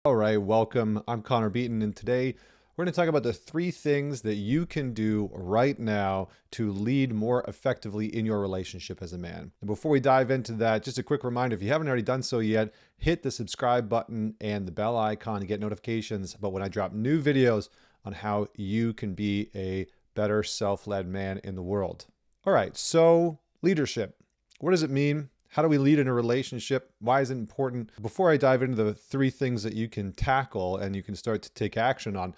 All right, welcome. I'm Connor Beaton, and today we're going to talk about the 3 things that you can do right now to lead more effectively in your relationship as a man. And before we dive into that, just a quick reminder, if you haven't already done so yet, hit the subscribe button and the bell icon to get notifications about when I drop new videos on how you can be a better self-led man in the world. All right, so leadership. What does it mean? How do we lead in a relationship? Why is it important? Before I dive into the 3 things that you can tackle and you can start to take action on,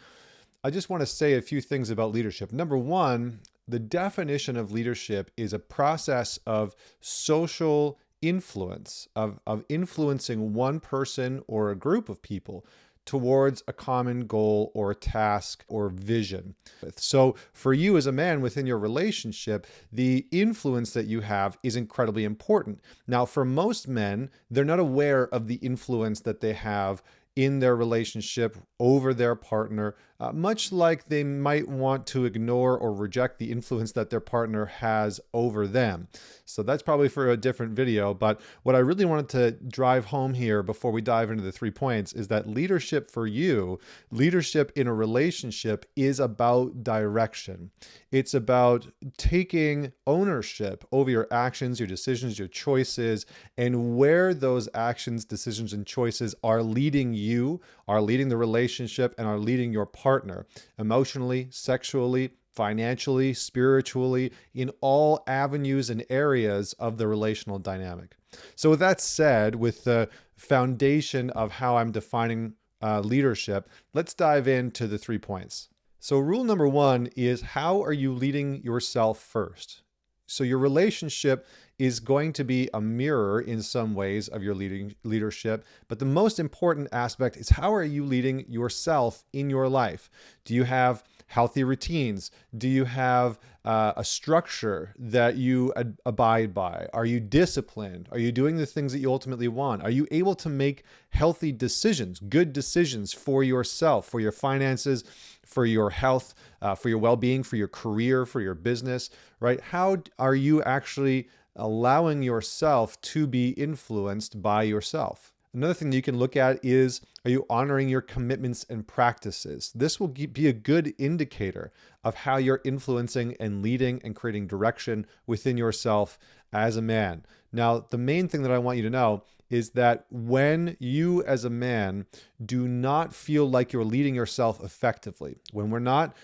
I just want to say a few things about leadership. Number one, the definition of leadership is a process of social influence, of influencing one person or a group of people towards a common goal or task or vision. So for you as a man within your relationship, the influence that you have is incredibly important. Now, for most men, they're not aware of the influence that they have in their relationship over their partner, much like they might want to ignore or reject the influence that their partner has over them. So that's probably for a different video. But what I really wanted to drive home here before we dive into the 3 points is that leadership for you, leadership in a relationship, is about direction. It's about taking ownership over your actions, your decisions, your choices, and where those actions, decisions, and choices are leading you, are leading the relationship, and are leading your partner emotionally, sexually, financially, spiritually, in all avenues and areas of the relational dynamic. So with that said, with the foundation of how I'm defining leadership, let's dive into the 3 points. So rule number 1 is, how are you leading yourself first? So your relationship is going to be a mirror in some ways of your leadership, but the most important aspect is, how are you leading yourself in your life? Do you have healthy routines? Do you have a structure that you abide by? Are you disciplined? Are you doing the things that you ultimately want? Are you able to make healthy decisions, good decisions for yourself, for your finances, for your health, for your well-being, for your career, for your business, right? How are you actually allowing yourself to be influenced by yourself? Another thing that you can look at is, are you honoring your commitments and practices? This will be a good indicator of how you're influencing and leading and creating direction within yourself as a man. Now, the main thing that I want you to know is that when you as a man do not feel like you're leading yourself effectively, when we're not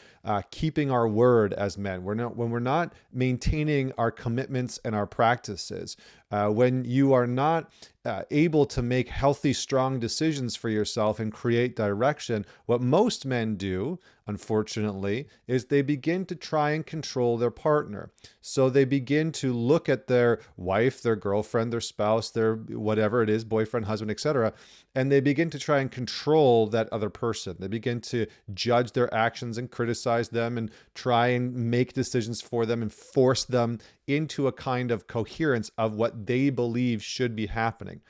keeping our word as men, when we're not maintaining our commitments and our practices, when you are not able to make healthy, strong decisions for yourself and create direction, what most men do, unfortunately, is they begin to try and control their partner. So they begin to look at their wife, their girlfriend, their spouse, their whatever it is, boyfriend, husband, etc., and they begin to try and control that other person. They begin to judge their actions and criticize them and try and make decisions for them and force them into a kind of coherence of what they believe should be happening.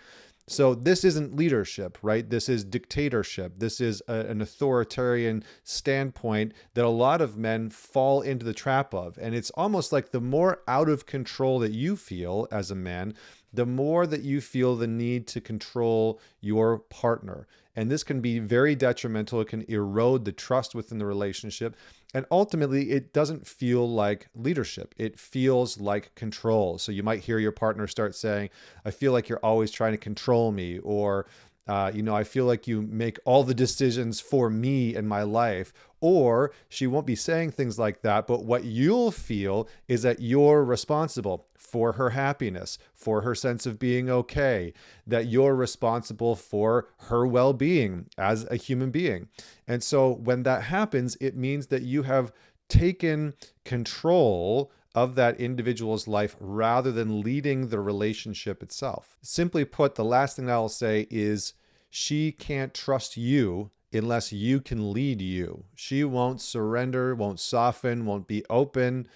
So this isn't leadership, right? This is dictatorship. This is an authoritarian standpoint that a lot of men fall into the trap of. And it's almost like the more out of control that you feel as a man, the more that you feel the need to control your partner. And this can be very detrimental. It can erode the trust within the relationship. And ultimately, it doesn't feel like leadership. It feels like control. So you might hear your partner start saying, I feel like you're always trying to control me, or I feel like you make all the decisions for me in my life. Or she won't be saying things like that, but what you'll feel is that you're responsible for her happiness, for her sense of being okay, that you're responsible for her well-being as a human being. And so when that happens, it means that you have taken control of that individual's life rather than leading the relationship itself. Simply put, the last thing I'll say is, she can't trust you unless you can lead you. She won't surrender, won't soften, won't be open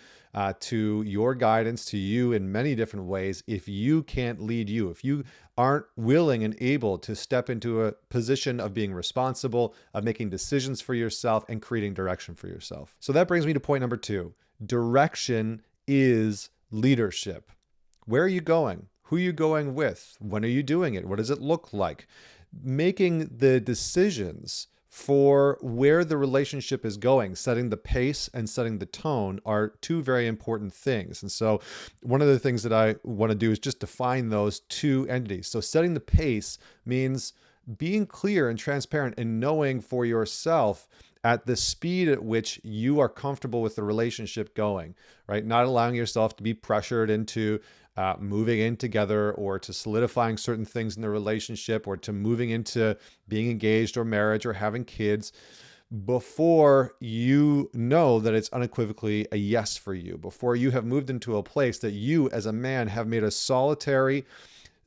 to your guidance, to you in many different ways, if you can't lead you, if you aren't willing and able to step into a position of being responsible, of making decisions for yourself and creating direction for yourself. So that brings me to point number 2. Direction is leadership. Where are you going? Who are you going with? When are you doing it? What does it look like? making the decisions for where the relationship is going, setting the pace and setting the tone are two very important things. And so one of the things that I want to do is just define those two entities. So setting the pace means being clear and transparent and knowing for yourself at the speed at which you are comfortable with the relationship going, right? Not allowing yourself to be pressured into moving in together or to solidifying certain things in the relationship or to moving into being engaged or marriage or having kids before you know that it's unequivocally a yes for you, before you have moved into a place that you as a man have made a solitary,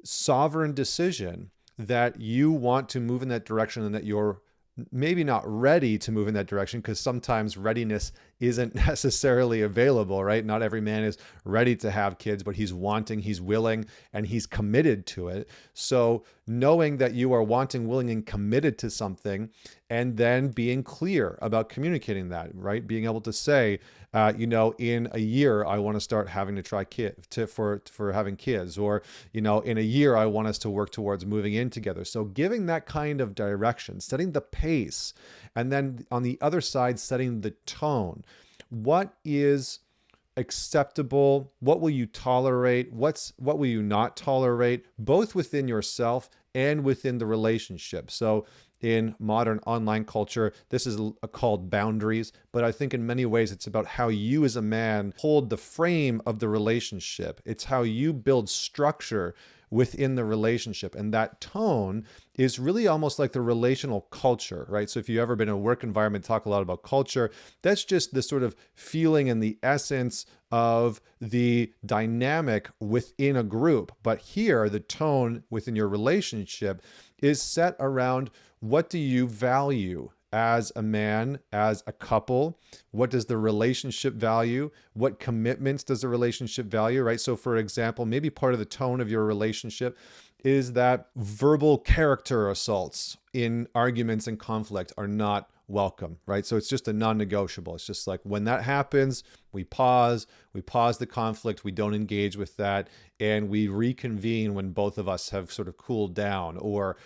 sovereign decision that you want to move in that direction and that you're maybe not ready to move in that direction, because sometimes readiness isn't necessarily available, right? Not every man is ready to have kids, but he's wanting, he's willing, and he's committed to it. So knowing that you are wanting, willing, and committed to something, and then being clear about communicating that, right? Being able to say, in a year, I want to start having to try for having kids, or, in a year, I want us to work towards moving in together. So giving that kind of direction, setting the pace, and then on the other side, setting the tone. What is acceptable? What will you tolerate? What will you not tolerate, both within yourself and within the relationship? So in modern online culture, this is called boundaries, but I think in many ways it's about how you as a man hold the frame of the relationship. It's how you build structure within the relationship. And that tone is really almost like the relational culture, right? So if you've ever been in a work environment, talk a lot about culture, that's just the sort of feeling and the essence of the dynamic within a group. But here, the tone within your relationship is set around what do you value as a man, as a couple? What does the relationship value? What commitments does the relationship value, right? So for example, maybe part of the tone of your relationship is that verbal character assaults in arguments and conflict are not welcome, right? So it's just a non-negotiable. It's just like when that happens, we pause the conflict, we don't engage with that, and we reconvene when both of us have sort of cooled down, or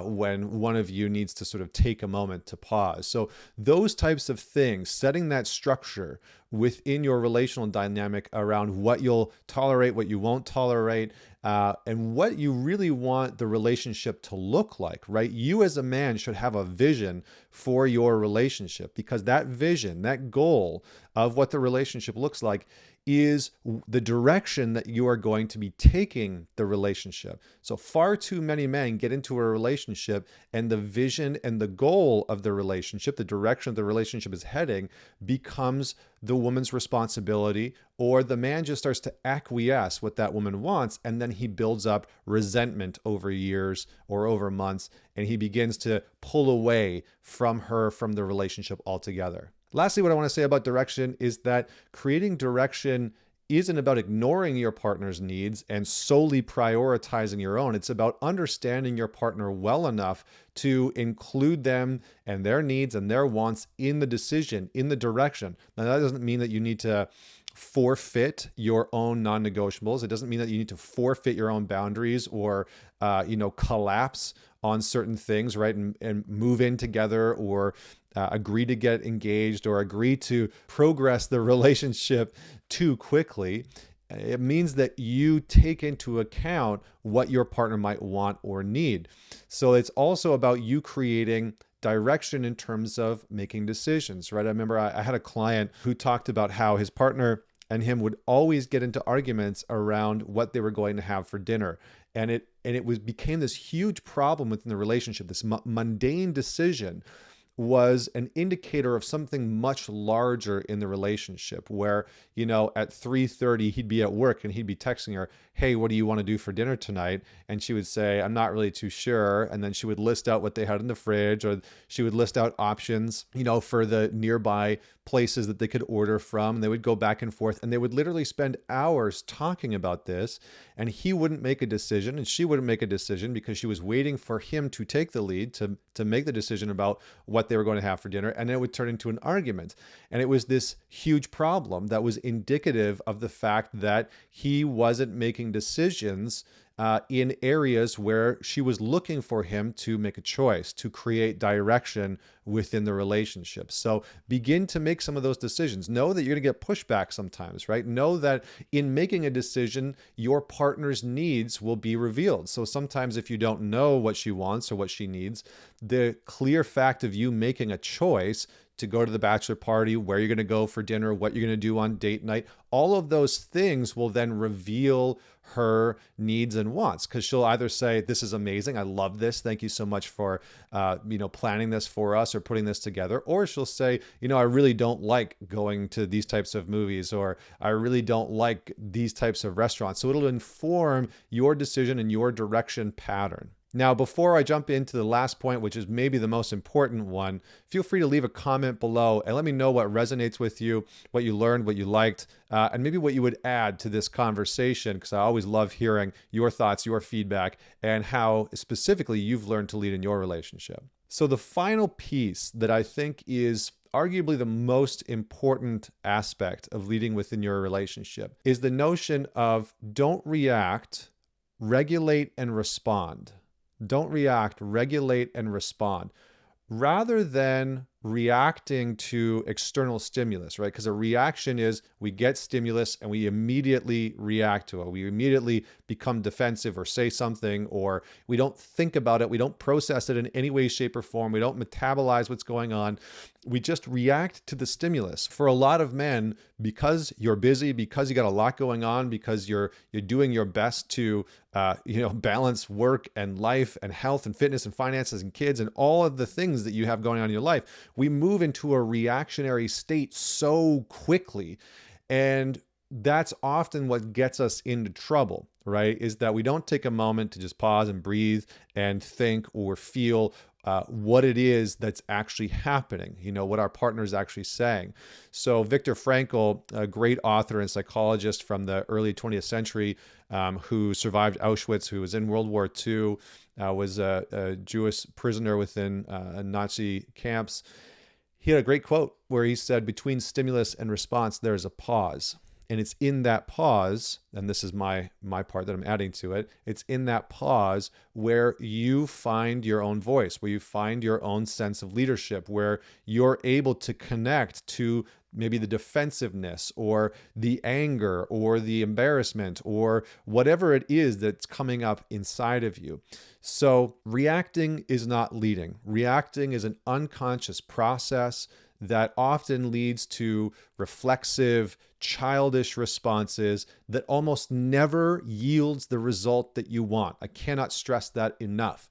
when one of you needs to sort of take a moment to pause. So those types of things, setting that structure within your relational dynamic around what you'll tolerate, what you won't tolerate, and what you really want the relationship to look like, right? You as a man should have a vision for your relationship, because that vision, that goal of what the relationship looks like is the direction that you are going to be taking the relationship. So far too many men get into a relationship and the vision and the goal of the relationship, the direction the relationship is heading, becomes the woman's responsibility, or the man just starts to acquiesce what that woman wants, and then he builds up resentment over years or over months, and he begins to pull away from her, from the relationship altogether. Lastly, what I want to say about direction is that creating direction isn't about ignoring your partner's needs and solely prioritizing your own. It's about understanding your partner well enough to include them and their needs and their wants in the decision, in the direction. Now, that doesn't mean that you need to forfeit your own non-negotiables. It doesn't mean that you need to forfeit your own boundaries or, collapse on certain things, right? And move in together, or agree to get engaged, or agree to progress the relationship too quickly. It means that you take into account what your partner might want or need. So it's also about you creating direction in terms of making decisions, right? I remember I had a client who talked about how his partner and him would always get into arguments around what they were going to have for dinner. And it became this huge problem within the relationship. This mundane decision was an indicator of something much larger in the relationship, where, at 3:30, he'd be at work and he'd be texting her, "Hey, what do you want to do for dinner tonight?" And she would say, "I'm not really too sure." And then she would list out what they had in the fridge, or she would list out options, for the nearby places that they could order from. And they would go back and forth, and they would literally spend hours talking about this. And he wouldn't make a decision, and she wouldn't make a decision, because she was waiting for him to take the lead, to make the decision about what they were going to have for dinner. And then it would turn into an argument. And it was this huge problem that was indicative of the fact that he wasn't making decisions in areas where she was looking for him to make a choice, to create direction within the relationship. So begin to make some of those decisions. Know that you're going to get pushback sometimes, right? Know that in making a decision, your partner's needs will be revealed. So sometimes if you don't know what she wants or what she needs, the clear fact of you making a choice to go to the bachelor party, where you're going to go for dinner, what you're going to do on date night, all of those things will then reveal her needs and wants, because she'll either say, this is amazing, I love this, thank you so much for planning this for us or putting this together, or she'll say, I really don't like going to these types of movies, or I really don't like these types of restaurants. So it'll inform your decision and your direction pattern. Now, before I jump into the last point, which is maybe the most important one, feel free to leave a comment below and let me know what resonates with you, what you learned, what you liked, and maybe what you would add to this conversation, because I always love hearing your thoughts, your feedback, and how specifically you've learned to lead in your relationship. So the final piece that I think is arguably the most important aspect of leading within your relationship is the notion of don't react, regulate, and respond. Don't react, regulate, and respond. Rather than reacting to external stimulus, right? Because a reaction is we get stimulus and we immediately react to it. We immediately become defensive or say something, or we don't think about it. We don't process it in any way, shape, or form. We don't metabolize what's going on. We just react to the stimulus. For a lot of men, because you're busy, because you got a lot going on, because you're doing your best to balance work and life and health and fitness and finances and kids and all of the things that you have going on in your life, we move into a reactionary state so quickly. And that's often what gets us into trouble, right? Is that we don't take a moment to just pause and breathe and think or feel what it is that's actually happening, what our partner is actually saying. So Viktor Frankl, a great author and psychologist from the early 20th century, who survived Auschwitz, who was in World War II, was a Jewish prisoner within Nazi camps. He had a great quote where he said, between stimulus and response, there's a pause. And it's in that pause, and this is my part that I'm adding to it, it's in that pause where you find your own voice, where you find your own sense of leadership, where you're able to connect to maybe the defensiveness or the anger or the embarrassment or whatever it is that's coming up inside of you. So reacting is not leading. Reacting is an unconscious process that often leads to reflexive, childish responses that almost never yields the result that you want. I cannot stress that enough.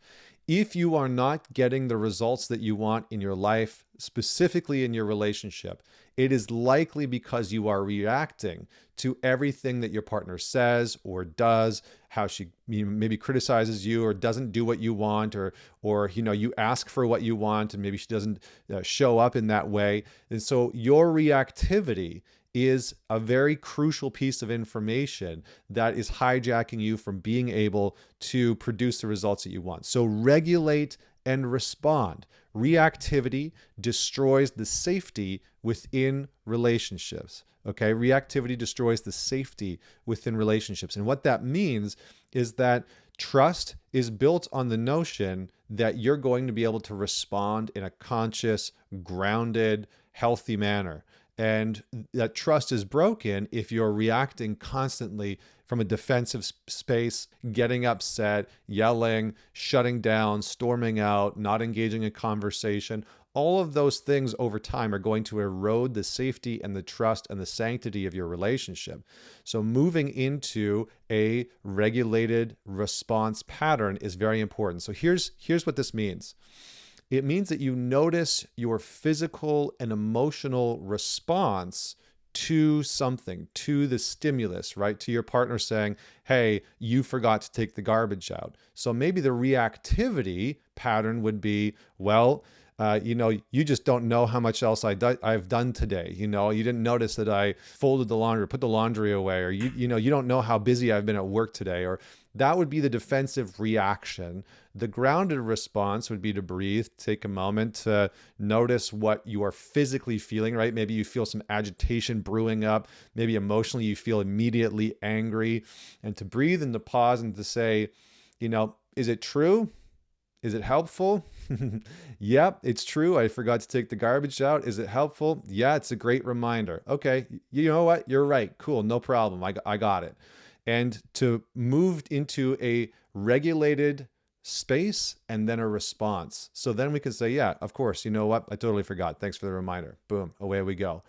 If you are not getting the results that you want in your life, specifically in your relationship, it is likely because you are reacting to everything that your partner says or does, how she maybe criticizes you or doesn't do what you want, or you ask for what you want and maybe she doesn't show up in that way. And so your reactivity is a very crucial piece of information that is hijacking you from being able to produce the results that you want. So regulate and respond. Reactivity destroys the safety within relationships. Okay, reactivity destroys the safety within relationships. And what that means is that trust is built on the notion that you're going to be able to respond in a conscious, grounded, healthy manner. And that trust is broken if you're reacting constantly from a defensive space, getting upset, yelling, shutting down, storming out, not engaging in conversation. All of those things over time are going to erode the safety and the trust and the sanctity of your relationship. So moving into a regulated response pattern is very important. So here's what this means. It means that you notice your physical and emotional response to something, to the stimulus, right? To your partner saying, hey, you forgot to take the garbage out. So maybe the reactivity pattern would be, well, you just don't know how much else I've done today. You didn't notice that I folded the laundry, put the laundry away, or you don't know how busy I've been at work today, or That would be the defensive reaction. The grounded response would be to breathe, take a moment to notice what you are physically feeling, right? Maybe you feel some agitation brewing up. Maybe emotionally you feel immediately angry. And to breathe and to pause and to say, is it true? Is it helpful? Yep, it's true. I forgot to take the garbage out. Is it helpful? Yeah, it's a great reminder. Okay, you know what? You're right. Cool, no problem. I got it. And to move into a regulated space and then a response. So then we can say, yeah, of course, you know what? I totally forgot. Thanks for the reminder. Boom, away we go.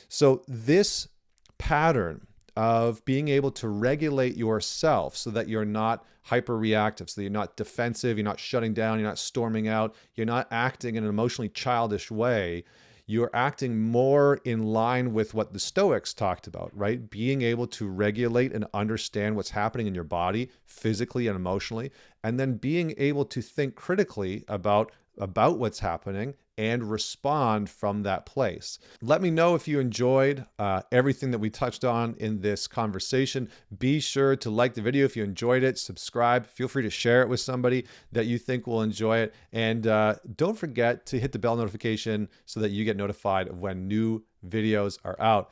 So this pattern of being able to regulate yourself so that you're not hyper-reactive, so that you're not defensive, you're not shutting down, you're not storming out, you're not acting in an emotionally childish way. You're acting more in line with what the Stoics talked about, right? Being able to regulate and understand what's happening in your body, physically and emotionally, and then being able to think critically about what's happening and respond from that place. Let me know if you enjoyed everything that we touched on in this conversation. Be sure to like the video if you enjoyed it, subscribe, feel free to share it with somebody that you think will enjoy it. And don't forget to hit the bell notification so that you get notified of when new videos are out.